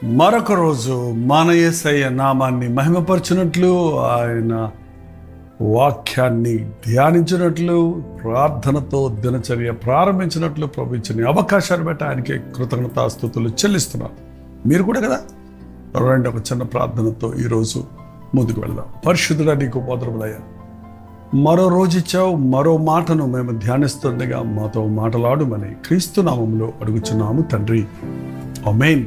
మరొక రోజు మన యేసయ్య నామాన్ని మహిమపరచినట్లు, ఆయన వాక్యాన్ని ధ్యానించినట్లు, ప్రార్థనతో దినచర్య ప్రారంభించినట్లు ప్రభు ఇచ్చిన అవకాశాన్ని బట్టి ఆయనకి కృతజ్ఞతాస్తుతులు చెల్లిస్తున్నాను. మీరు కూడా కదా. రండి, ఒక చిన్న ప్రార్థనతో ఈరోజు ముందుకు వెళ్దాం. పరిశుద్ధుడా, నీకు వందనములయ్యా. మరో రోజు ఇచ్చావు, మరో మాటను మేము ధ్యానిస్తుండగా మాతో మాటలాడుమని క్రీస్తు నామములో అడుగుచున్నాము తండ్రి, ఆమేన్.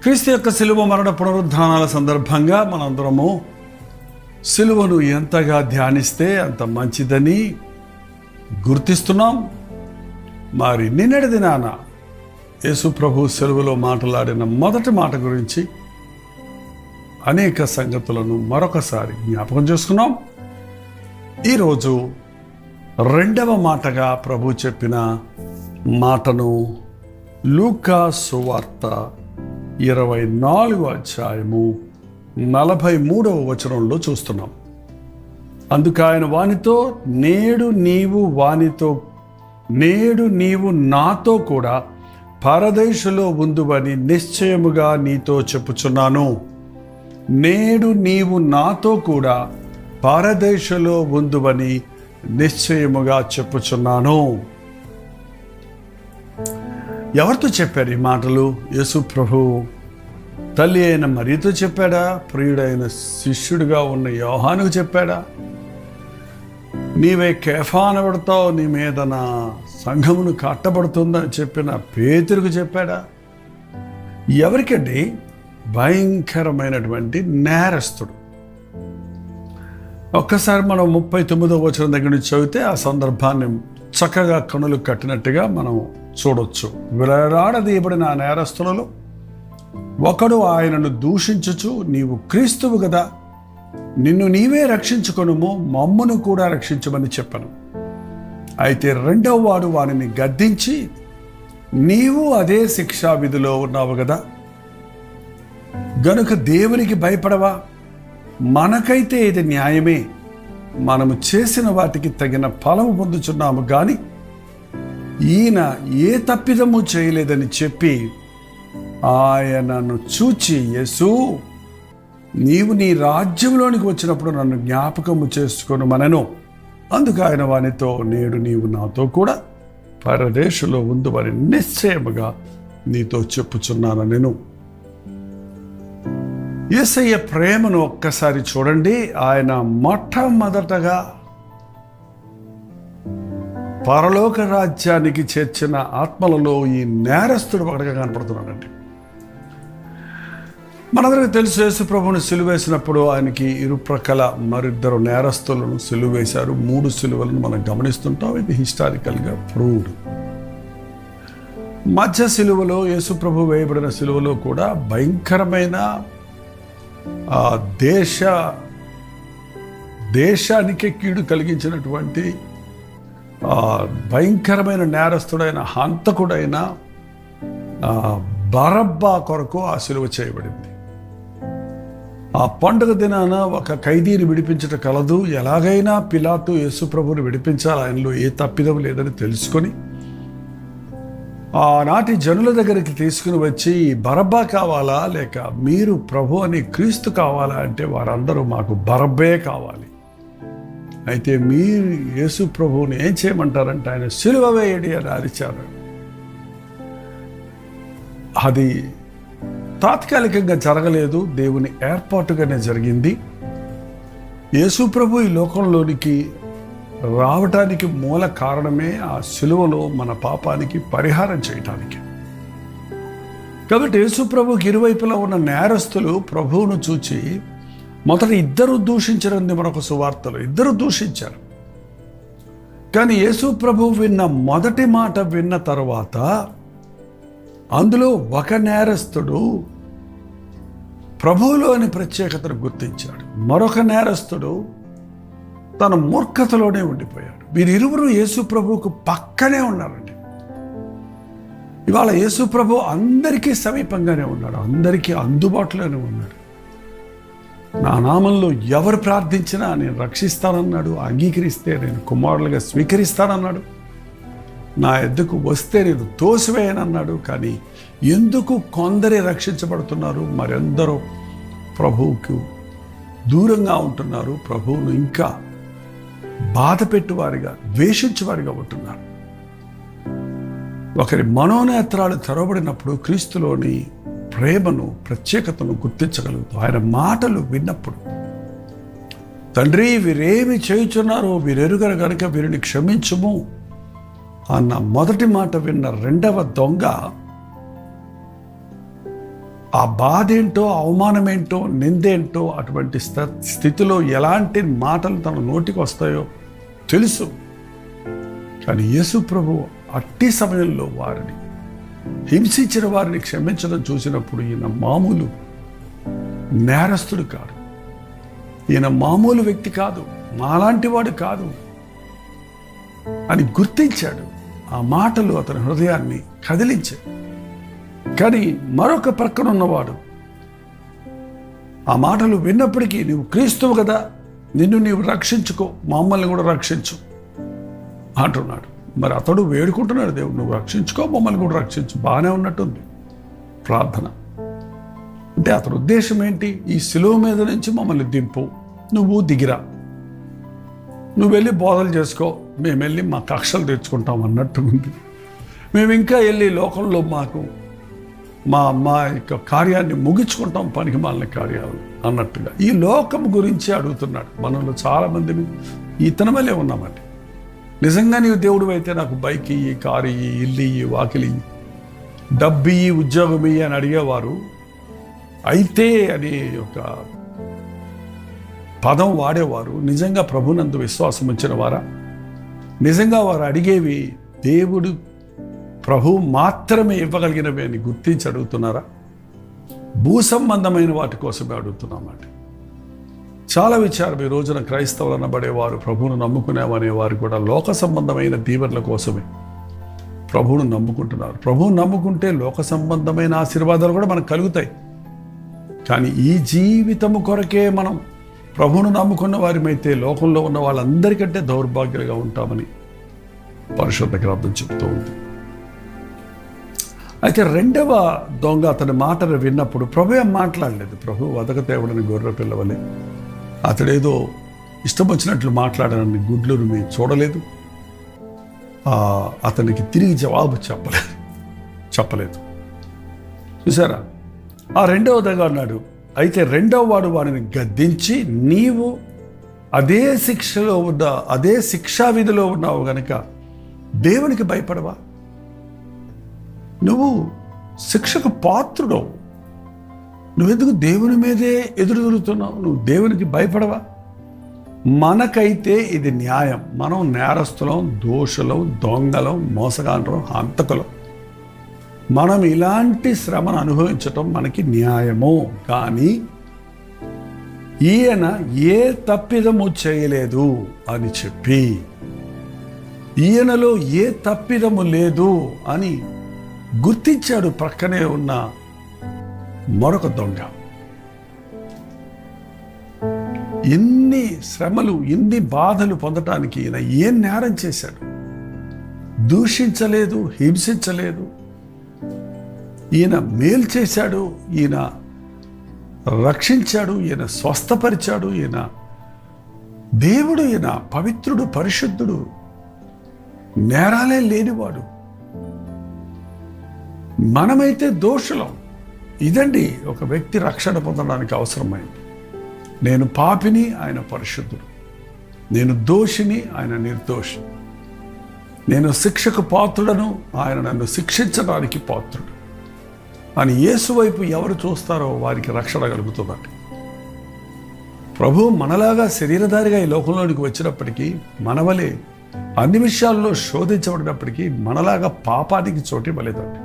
క్రీస్తు యొక్క సిలువ మరణ పునరుద్ధానాల సందర్భంగా మనందరము సిలువను ఎంతగా ధ్యానిస్తే అంత మంచిదని గుర్తిస్తున్నాం. మరి నిన్నటి దినాన యేసు ప్రభు సిలువలో మాట్లాడిన మొదటి మాట గురించి అనేక సంగతులను మరొకసారి జ్ఞాపకం చేసుకున్నాం. ఈరోజు రెండవ మాటగా ప్రభు చెప్పిన మాటను లూకా సువార్త 24వ అధ్యాయము 43వ వచనంలో చూస్తున్నాం. అందుకు ఆయన వానితో, నేడు నీవు నాతో కూడా పరదేశులో ఉందువని నిశ్చయముగా నీతో చెప్పుచున్నాను. నేడు నీవు నాతో కూడా పరదేశులో ఉందువని నిశ్చయముగా చెప్పుచున్నాను. ఎవరితో చెప్పారు ఈ మాటలు? యేసు ప్రభు తల్లి అయిన మరియతో చెప్పాడా? ప్రియుడైన శిష్యుడిగా ఉన్న యోహానుకు చెప్పాడా? నీవే కేఫా అనబడతావు, నీ మీద నా సంఘమును కట్టబడుతుందని చెప్పిన పేతురుకు చెప్పాడా? ఎవరికండి? భయంకరమైనటువంటి నేరస్తుడు. ఒక్కసారి మనం 39వ వచనం దగ్గర నుంచి చదివితే ఆ సందర్భాన్ని చక్కగా కనులు కట్టినట్టుగా మనం చూడొచ్చు. విలరాడదీయబడిన ఆ నేరస్తులలో ఒకడు ఆయనను దూషించుచు, నీవు క్రీస్తువు కదా, నిన్ను నీవే రక్షించుకొనుము, మమ్మును కూడా రక్షించమని చెప్పను. అయితే రెండవ వాడు వానిని గద్దించి, నీవు అదే శిక్షా విధిలో ఉన్నావు కదా, గనుక దేవునికి భయపడవా? మనకైతే ఇది న్యాయమే, మనము చేసిన వాటికి తగిన ఫలము పొందుచున్నాము కానీ ఈయన ఏ తప్పిదము చేయలేదని చెప్పి ఆయనను చూచి, యేసు, నీవు నీ రాజ్యంలోనికి వచ్చినప్పుడు నన్ను జ్ఞాపకము చేసుకొని మనను. అందుకు ఆయన వానితో, నేడు నీవు నాతో కూడా పరదేశంలో ఉందువని నిశ్చయముగా నీతో చెప్పుచున్నాను నేను. యేసయ్య ప్రేమను ఒక్కసారి చూడండి. ఆయన మొట్టమొదటగా పరలోక రాజ్యానికి చేర్చిన ఆత్మలలో ఈ నేరస్తుడు ఒకటిగా కనపడుతున్నాడండి. మనందరికీ తెలుసు, యేసు ప్రభువుని సిలువేసినప్పుడు ఆయనకి ఇరుప్రక్కల మరిద్దరు నేరస్తులను సిలువేశారు. 3 సిలువలను మనం గమనిస్తుంటాం. ఇది హిస్టారికల్గా ప్రూవ్డ్. మధ్య సిలువలో, యేసు ప్రభు వేయబడిన సిలువలో కూడా భయంకరమైన దేశానికి కీడు కలిగించినటువంటి భయంకరమైన నేరస్తుడైన హంతకుడైన బరబ్బా కొరకు ఆ సిలువ చేయబడింది. ఆ పండుగ దినాన ఒక ఖైదీని విడిపించట కలదు. ఎలాగైనా పిలాతు యేసు ప్రభువుని విడిపించాలి, ఆయనలో ఏ తప్పిదం లేదని తెలుసుకొని ఆనాటి జనుల దగ్గరికి తీసుకుని వచ్చి, బరబ్బా కావాలా లేక మీరు ప్రభు అని క్రీస్తు కావాలా అంటే వారందరూ మాకు బరబ్బే కావాలి. అయితే మీరు యేసు ప్రభువుని ఏం చేయమంటారంటే ఆయన సిలువ వేయడి అని అరిచారు. అది తాత్కాలికంగా జరగలేదు, దేవుని ఏర్పాటుగానే జరిగింది. యేసు ప్రభు ఈ లోకంలోనికి రావటానికి మూల కారణమే ఆ సిలువలో మన పాపానికి పరిహారం చేయటానికి. కాబట్టి యేసు ప్రభుకి ఇరువైపులా ఉన్న నేరస్తులు ప్రభువును చూచి మొదట ఇద్దరు దూషించరంది మరొక సువార్తలో. ఇద్దరు దూషించారు. కానీ యేసు ప్రభు విన్న మొదటి మాట విన్న తర్వాత అందులో ఒక నేరస్తుడు ప్రభువులోని ప్రత్యేకతను గుర్తించాడు. మరొక నేరస్తుడు తన మూర్ఖతలోనే ఉండిపోయాడు. వీరిరువురు యేసు ప్రభువుకు పక్కనే ఉన్నారండి. ఇవాళ యేసు ప్రభు అందరికీ సమీపంగానే ఉన్నాడు, అందరికీ అందుబాటులోనే ఉన్నాడు. నా నామంలో ఎవరు ప్రార్థించినా నేను రక్షిస్తానన్నాడు. అంగీకరిస్తే నేను కుమారులుగా స్వీకరిస్తానన్నాడు. నా ఎద్దుకు వస్తే నేను తోసివేయనన్నాడు. కానీ ఎందుకు కొందరే రక్షించబడుతున్నారు, మరెందరో ప్రభువుకు దూరంగా ఉంటున్నారు, ప్రభువును ఇంకా బాధ పెట్టువారిగా, ద్వేషించేవారిగా ఉంటున్నారు. ఒకరి మనోనేత్రాలు తెరవబడినప్పుడు క్రీస్తులోని ప్రేమను, ప్రత్యేకతను గుర్తించగలుగుతాం. ఆయన మాటలు విన్నప్పుడు, తండ్రి వీరేమి చేయుచున్నారో వీరెరుగరు గనుక వీరిని క్షమించుము అన్న మొదటి మాట విన్న రెండవ దొంగ ఆ బాధ ఏంటో, అవమానమేంటో, నిందేంటో, అటువంటి స్థితిలో ఎలాంటి మాటలు తన నోటికి వస్తాయో తెలుసు. కానీ యేసు ప్రభు అట్టి సమయంలో వారిని హింసించిన వారిని క్షమించడం చూసినప్పుడు ఈయన మామూలు నేరస్తుడు కాదు, ఈయన మామూలు వ్యక్తి కాదు, మాలాంటి వాడు కాదు అని గుర్తించాడు. ఆ మాటలు అతని హృదయాన్ని కదిలించాయి. కానీ మరొక ప్రక్కన ఉన్నవాడు ఆ మాటలు విన్నప్పటికీ, నువ్వు క్రీస్తువు కదా, నిన్ను నీవు రక్షించుకో, మమ్మల్ని కూడా రక్షించు అంటున్నాడు. మరి అతడు వేడుకుంటున్నాడు, దేవుడు నువ్వు రక్షించుకో, మమ్మల్ని కూడా రక్షించు. బాగానే ఉన్నట్టుంది ప్రార్థన. అంటే అతని ఉద్దేశం ఏంటి? ఈ శిలువ మీద నుంచి మమ్మల్ని దింపు, నువ్వు దిగిరా, నువ్వు వెళ్ళి బోధలు చేసుకో, మేము వెళ్ళి మా కక్షలు తెచ్చుకుంటాం అన్నట్టు ఉంది. మేము ఇంకా వెళ్ళి లోకంలో మా యొక్క కార్యాన్ని ముగించుకుంటాం, పనికి మాలిన కార్యాలు అన్నట్టుగా ఈ లోకం గురించి అడుగుతున్నాడు. మనలో చాలామందిని ఇతని వల్లే ఉన్నామండి. నిజంగా నీవు దేవుడు అయితే నాకు బైక్ ఇయ్యి, కారు ఇయ్యి, ఇల్లు ఇయ్యి, వాకిలి ఇయ్యి, డబ్బు ఇయ్యి, ఉద్యోగం ఇయ్యి అని అడిగేవారు అయితే అని ఒక పదం వాడేవారు నిజంగా ప్రభునందు విశ్వాసం ఉంచిన వారా? నిజంగా వారు అడిగేవి దేవుడు ప్రభువు మాత్రమే ఇవ్వగలిగినవి అని గుర్తించి అడుగుతున్నారా? భూ సంబంధమైన వాటి కోసమే అడుగుతున్నామండి. చాలా విచారం, ఈ రోజున క్రైస్తవులు అనబడేవారు, ప్రభువును నమ్ముకునేవారు కూడా లోక సంబంధమైన దీవెనల కోసమే ప్రభువును నమ్ముకుంటున్నారు. ప్రభువును నమ్ముకుంటే లోక సంబంధమైన ఆశీర్వాదాలు కూడా మనకు కలుగుతాయి. కానీ ఈ జీవితము కొరకే మనం ప్రభువును నమ్ముకున్న వారిమైతే లోకంలో ఉన్న వాళ్ళందరికంటే దౌర్భాగ్యులుగా ఉంటామని పరిశుద్ధ గ్రంథం చెప్తూ ఉంది. అయితే రెండవ దొంగ అతని మాటలు విన్నప్పుడు ప్రభు ఏం మాట్లాడలేదు. ప్రభు వదకతేవుడని గొర్రె పిల్లవలే అతడేదో ఇష్టం వచ్చినట్లు మాట్లాడనని గుడ్లను మేము చూడలేదు. అతనికి తిరిగి జవాబు చెప్పలేదు. చూసారా? ఆ రెండవ దొంగ అన్నాడు, అయితే రెండవ వాడు వాడిని గద్దించి, నీవు అదే శిక్షలో ఉన్న, అదే శిక్షా విధిలో ఉన్నావు గనక దేవునికి భయపడవా? నువ్వు శిక్షకు పాత్రుడవు, నువ్వెందుకు దేవుని మీదే ఎదురు తిరుగుతున్నావు? నువ్వు దేవునికి భయపడవా? మనకైతే ఇది న్యాయం. మనం నేరస్తులం, దోషులం, దొంగలం, మోసగాండ్రం, హంతకులం. మనం ఇలాంటి శ్రమను అనుభవించటం మనకి న్యాయము. కానీ ఈయన ఏ తప్పిదము చేయలేదు అని చెప్పి, ఈయనలో ఏ తప్పిదము లేదు అని గుర్తించాడు ప్రక్కనే ఉన్న మరొక దొంగ. ఎన్ని శ్రమలు, ఎన్ని బాధలు పొందటానికి ఈయన ఏం నేరం చేశాడు? దూషించలేదు, హింసించలేదు. ఈయన మేలు చేశాడు, ఈయన రక్షించాడు, ఈయన స్వస్థపరిచాడు, ఈయన దేవుడు, ఈయన పవిత్రుడు, పరిశుద్ధుడు, నేరాలే లేనివాడు. మనమైతే దోషులం. ఇదండి ఒక వ్యక్తి రక్షణ పొందడానికి అవసరమైంది. నేను పాపిని, ఆయన పరిశుద్ధుడు. నేను దోషిని, ఆయన నిర్దోషి. నేను శిక్షకు పాత్రుడను, ఆయన నన్ను శిక్షించడానికి పాత్రుడు అని యేసు వైపు ఎవరు చూస్తారో వారికి రక్షణ కలుగుతుందండి. ప్రభు మనలాగా శరీరధారిగా ఈ లోకంలోనికి వచ్చినప్పటికీ, మనవలే అన్ని విషయాల్లో శోధించబడినప్పటికీ మనలాగా పాపానికి చోటు ఇవ్వలేదండి.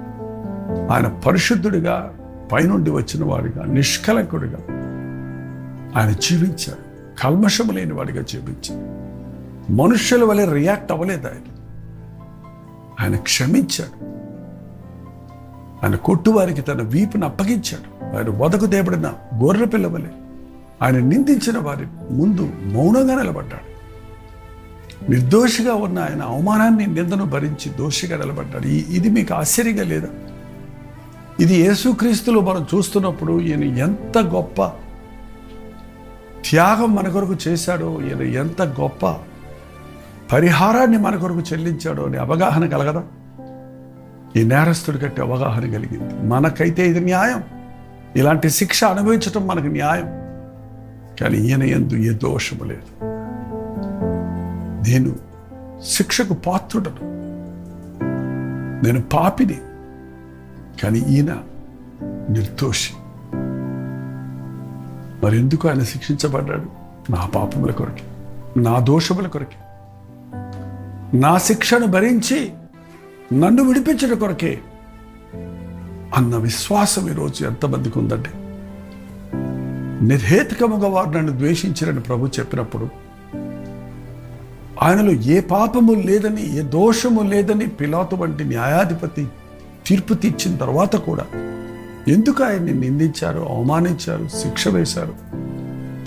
ఆయన పరిశుద్ధుడిగా, పైనుండి వచ్చిన వాడిగా, నిష్కలంకుడిగా ఆయన జీవించాడు. కల్మషము లేని వాడిగా జీవించాడు. మనుష్యుల వలె రియాక్ట్ అవ్వలేదు. ఆయన క్షమించాడు. ఆయన కొట్టువారికి తన వీపును అప్పగించాడు. ఆయన వదకు తేబడిన గొర్రె పిల్ల వలె ఆయన నిందించిన వారి ముందు మౌనంగా నిలబడ్డాడు. నిర్దోషిగా ఉన్న ఆయన అవమానాన్ని, నిందను భరించి దోషిగా నిలబడ్డాడు. ఇది మీకు ఆశ్చర్యంగా లేదా? ఇది యేసుక్రీస్తులో మనం చూస్తున్నప్పుడు ఈయన ఎంత గొప్ప త్యాగం మన కొరకు చేశాడో, ఈయన ఎంత గొప్ప పరిహారాన్ని మన కొరకు చెల్లించాడో అని అవగాహన కలగదా? ఈ నేరస్తుడి కట్టి అవగాహన కలిగింది. మనకైతే ఇది న్యాయం, ఇలాంటి శిక్ష అనుభవించటం మనకు న్యాయం. కానీ ఈయన యందు ఏ దోషము లేదు. నేను శిక్షకు పాత్రుడను, నేను పాపిని, కానీ ఈయన నిర్దోషి. మరి ఎందుకు ఆయన శిక్షించబడ్డాడు? నా పాపముల కొరకే, నా దోషముల కొరకే, నా శిక్షను భరించి నన్ను విడిపించడం కొరకే అన్న విశ్వాసం ఈరోజు ఎంతమందికి ఉందండి? నిర్హేతుకముగా వారు నన్ను ద్వేషించారని ప్రభు చెప్పినప్పుడు, ఆయనలో ఏ పాపము లేదని, ఏ దోషము లేదని పిలాతు వంటి న్యాయాధిపతి తీర్పు తీర్చిన తర్వాత కూడా ఎందుకు ఆయన్ని నిందించారు, అవమానించారు, శిక్ష వేశారు?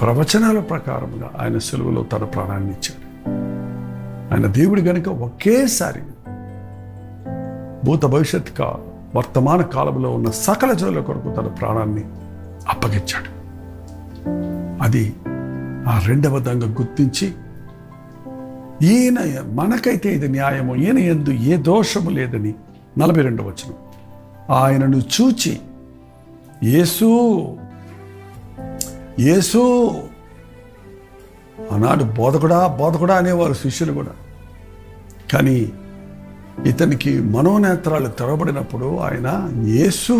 ప్రవచనాల ప్రకారంగా ఆయన సిలువలో తన ప్రాణాన్ని ఇచ్చాడు. ఆయన దేవుడు గనుక ఒకేసారి భూత భవిష్యత్ వర్తమాన కాలంలో ఉన్న సకల జనుల కొరకు తన ప్రాణాన్ని అప్పగించాడు. అది ఆ రెండవ దంగ గుర్తించి, ఈయన మనకైతే ఇది న్యాయము, ఈయన యందు ఏ దోషము లేదని 42వ వచనం. ఆయనను చూచి యేసు యేసు ఆనాడు బోధకుడా బోధకుడా అనేవారు శిష్యులు కూడా. కానీ ఇతనికి మనోనేత్రాలు తెరవబడినప్పుడు ఆయన యేసు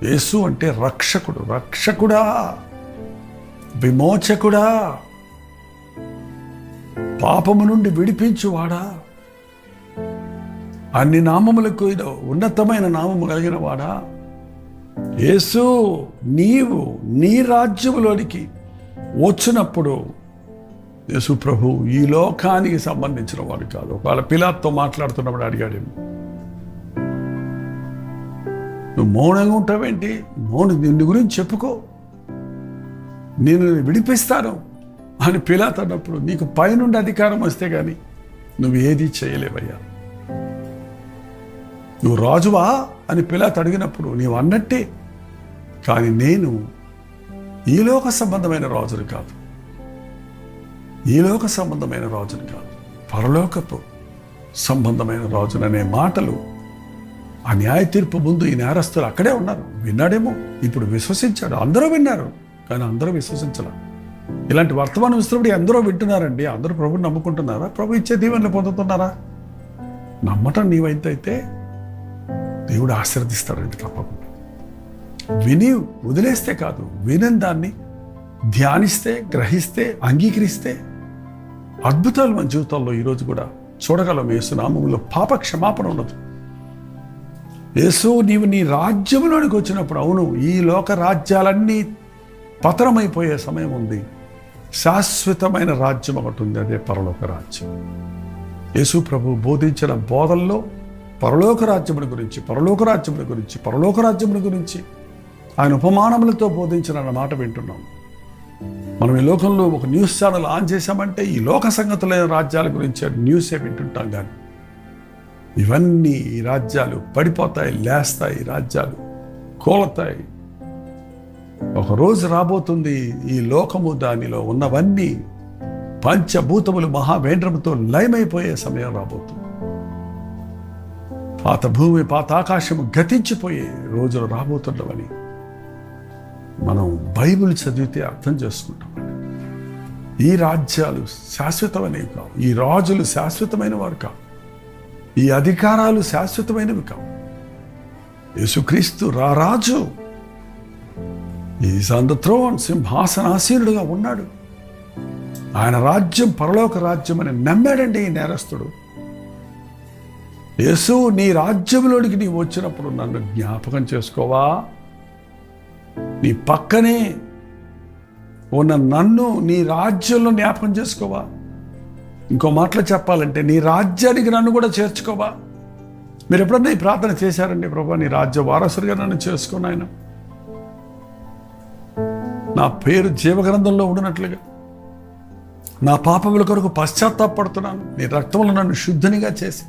యేసు అంటే రక్షకుడు, రక్షకుడా, విమోచకుడా, పాపము నుండి విడిపించువాడా, అన్ని నామములకు ఉన్నతమైన నామము కలిగిన వాడా, యేసు నీవు నీ రాజ్యములోనికి వచ్చినప్పుడు యేసు ప్రభు ఈ లోకానికి సంబంధించిన వాడు కాదు. ఒకవేళ పిలాతుతో మాట్లాడుతున్నప్పుడు అడిగాడేమో, నువ్వు మౌనంగా ఉంటావేంటి? నిన్ను గురించి చెప్పుకో, నేను విడిపిస్తాను అని పిలాతు అన్నప్పుడు, నీకు పైనుండి అధికారం వస్తే కానీ నువ్వు ఏది చేయలేవయ్యా. నువ్వు రాజువా అని పిలాతు అడిగినప్పుడు నీవు అన్నట్టే, కానీ నేను ఈ లోక సంబంధమైన రాజుని కాదు, ఈ లోక సంబంధమైన రాజుని కాదు, పరలోకపు సంబంధమైన రాజుని అనే మాటలు ఆ న్యాయ తీర్పు ముందు ఈ నేరస్తులు అక్కడే ఉన్నారు. విన్నాడేమో, ఇప్పుడు విశ్వసించాడు. అందరూ విన్నారు, కానీ అందరూ విశ్వసించాల. ఇలాంటి వర్తమానం ఇస్తున్నప్పుడు అందరూ వింటున్నారండి. అందరూ ప్రభుని నమ్ముకుంటున్నారా? ప్రభు ఇచ్చే దీవెనలు పొందుతున్నారా? నమ్మటం నీవైతే దేవుడు ఆశీర్వదిస్తాడండి తప్పకుండా. విని వదిలేస్తే కాదు, వినని దాన్ని ధ్యానిస్తే, గ్రహిస్తే, అంగీకరిస్తే అద్భుతాలు మన జీవితాల్లో ఈరోజు కూడా చూడగలం. యేసు నామములో పాప క్షమాపణ ఉన్నది. యేసు నీవు నీ రాజ్యంలోనికి వచ్చినప్పుడు, అవును, ఈ లోక రాజ్యాలన్నీ పతనమైపోయే సమయం ఉంది. శాశ్వతమైన రాజ్యం ఒకటి ఉంది, అదే పరలోక రాజ్యం. యేసు ప్రభు బోధించిన బోధల్లో పరలోక రాజ్యముల గురించి, పరలోక రాజ్యముల గురించి, పరలోక రాజ్యముల గురించి ఆయన ఉపమానములతో బోధించిన మాట వింటున్నాం. మనం ఈ లోకంలో ఒక న్యూస్ ఛానల్ ఆన్ చేశామంటే ఈ లోక సంగతులైన రాజ్యాల గురించి న్యూసే వింటుంటాం. కానీ ఇవన్నీ ఈ రాజ్యాలు పడిపోతాయి, లేస్తాయి, రాజ్యాలు కోలతాయి. ఒకరోజు రాబోతుంది, ఈ లోకము దానిలో ఉన్నవన్నీ పంచభూతములు మహావేంద్రముతో లయమైపోయే సమయం రాబోతుంది. పాత భూమి, పాత ఆకాశము గతించిపోయే రోజులు రాబోతున్నవని మనం బైబిల్ చదివితే అర్థం చేసుకుంటామండి. ఈ రాజ్యాలు శాశ్వతమైనవి కావు, ఈ రాజులు శాశ్వతమైన వారు కావు, ఈ అధికారాలు శాశ్వతమైనవి కావు. యేసుక్రీస్తు రారాజు, ఈజ్ ఆన్ ద థ్రోన్, సింహాసనాసీనుడుగా ఉన్నాడు. ఆయన రాజ్యం పరలోక రాజ్యం అని నమ్మాడండి ఈ నేరస్తుడు. యేసు, నీ రాజ్యంలోనికి నీవు వచ్చినప్పుడు నన్ను జ్ఞాపకం చేసుకోవా? నీ పక్కనే ఉన్న నన్ను నీ రాజ్యంలో జ్ఞాపకం చేసుకోవా? ఇంకో మాటలో చెప్పాలంటే నీ రాజ్యానికి నన్ను కూడా చేర్చుకోవా? మీరు ఎప్పుడన్నా ఈ ప్రార్థన చేశారండి? ప్రభా, నీ రాజ్య వారసుడిగా నన్ను చేసుకుని ఆయన నా పేరు జీవగ్రంథంలో ఉండినట్లుగా నా పాపముల కొరకు పశ్చాత్తాపడుతున్నాను, నీ రక్తంలో నన్ను శుద్ధినిగా చేసి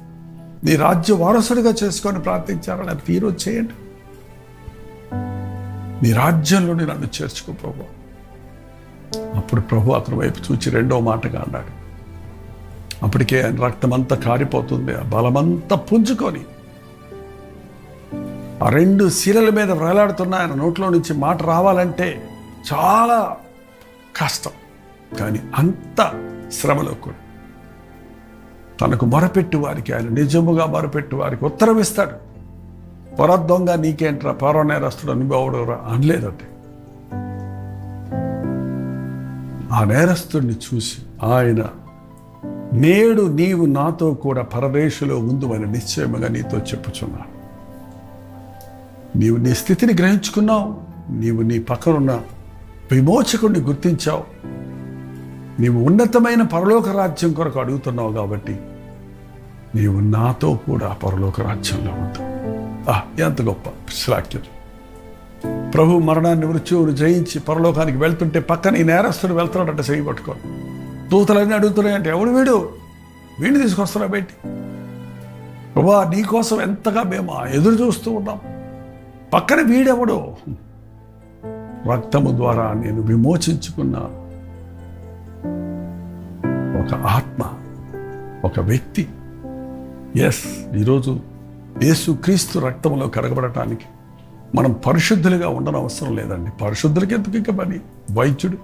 నీ రాజ్య వారసుడిగా చేసుకొని ప్రార్థించారని అది ఈరోజు చేయండి. నీ రాజ్యంలోని నన్ను చేర్చుకో ప్రభు. అప్పుడు ప్రభు అతని వైపు చూచి రెండో మాటగా అన్నాడు. అప్పటికే ఆయన రక్తం అంతా కారిపోతుంది, ఆ బలమంతా పుంజుకొని ఆ రెండు శిలల మీద వేలాడుతున్న ఆయన నోట్లో నుంచి మాట రావాలంటే చాలా కష్టం. కానీ అంత శ్రమలో కూడా తనకు మొరపెట్టు వారికి, ఆయన నిజముగా మొరపెట్టు వారికి ఉత్తరం ఇస్తాడు. పొరద్దొంగ నీకేంట్రా, పరో నేరస్తుడు అనుభవుడురా అనలేదంటే. ఆ నేరస్తుడిని చూసి ఆయన, నేడు నీవు నాతో కూడా పరదేశంలో ఉందు అని నిశ్చయముగా నీతో చెప్పుచున్నాను. నీవు నీ స్థితిని గ్రహించుకున్నావు, నీవు నీ పక్కనున్న విమోచకుడిని గుర్తించావు, నీవు ఉన్నతమైన పరలోక రాజ్యం కొరకు అడుగుతున్నావు కాబట్టి నీవు నాతో కూడా పరలోక రాజ్యంలో ఉంటావు. ఎంత గొప్ప శ్లాఘ్యం! ప్రభు మరణాన్ని మృత్యువును జయించి పరలోకానికి వెళ్తుంటే పక్కన ఈ నేరస్తుడు వెళ్తున్నాడంటే చెయ్యి పట్టుకోండి. దూతలన్నీ అడుగుతున్నాయంటే ఎవడు వీడిని తీసుకొస్తున్నా బయటి. ప్రభా నీ కోసం ఎంతగా మేము ఎదురు చూస్తూ ఉన్నాం, పక్కన వీడెవడు? రక్తము ద్వారా నేను విమోచించుకున్న ఒక ఆత్మ, ఒక వ్యక్తి. ఈరోజు యేసు క్రీస్తు రక్తంలో కడగబడటానికి మనం పరిశుద్ధులుగా ఉండనవసరం లేదండి. పరిశుద్ధులకి ఎందుకు ఇంకా పని వైద్యుడు,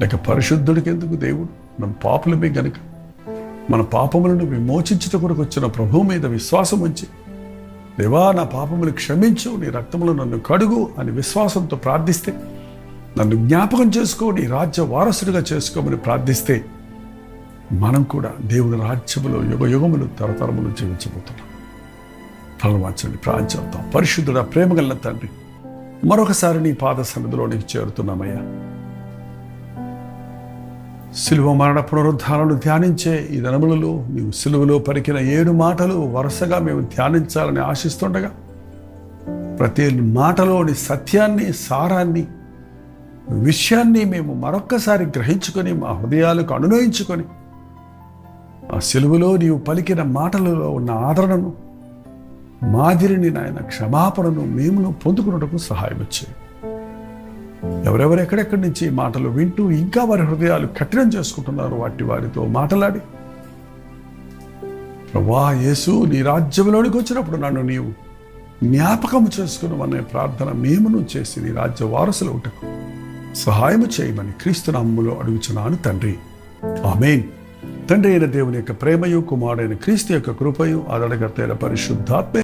లేక పరిశుద్ధుడికి ఎందుకు దేవుడు? మనం పాపులమే గనుక మన పాపములను విమోచించుట కొరకు వచ్చిన ప్రభువు మీద విశ్వాసం ఉంచి, దేవా నా పాపములు క్షమించు, నీ రక్తములు నన్ను కడుగు అని విశ్వాసంతో ప్రార్థిస్తే, నన్ను జ్ఞాపకం చేసుకో, నీ రాజ్య వారసుడిగా చేసుకోమని ప్రార్థిస్తే మనం కూడా దేవుని రాజ్యములో యుగ యుగములు తరతరములు జీవించబోతున్నాం. తలవాచండి, ప్రార్థిద్దాం. పరిశుద్ధుడా, ప్రేమగల తండ్రి, మరొకసారి నీ పాద సన్నిధిలోనికి చేరుతున్నామయ్యా. సిలువ మరణ పునరుద్ధారణను ధ్యానించే ఈ దినములలో నీవు సిలువలో పలికిన 7 మాటలు వరుసగా మేము ధ్యానించాలని ఆశిస్తుండగా, ప్రతి మాటలోని సత్యాన్ని, సారాన్ని, విషయాన్ని మేము మరొక్కసారి గ్రహించుకొని మా హృదయాలకు అనునయించుకొని ఆ సిలువలో నీవు పలికిన మాటలలో ఉన్న ఆదరణను, మాదిరిని, నాయన క్షమాపణను మేమును పొందుకున్నటకు సహాయం వచ్చాయి. ఎవరెవరు ఎక్కడెక్కడి నుంచి మాటలు వింటూ ఇంకా వారి హృదయాలు కఠినం చేసుకుంటున్నారు, వారితో మాట్లాడి, ప్రభువా యేసు నీ రాజ్యంలోనికి వచ్చినప్పుడు నన్ను నీవు జ్ఞాపకము చేసుకున్నామనే ప్రార్థన మేమును చేసి నీ రాజ్య వారసులు ఒకటకు సహాయము చేయమని క్రీస్తు నామములో అడుగుచున్నాను తండ్రి, ఆమేన్. తండ్రి అయిన దేవుని యొక్క ప్రేమయు, కుమారుడైన క్రీస్తు యొక్క కృపయు, ఆదరణకర్త అయిన పరిశుద్ధాత్మ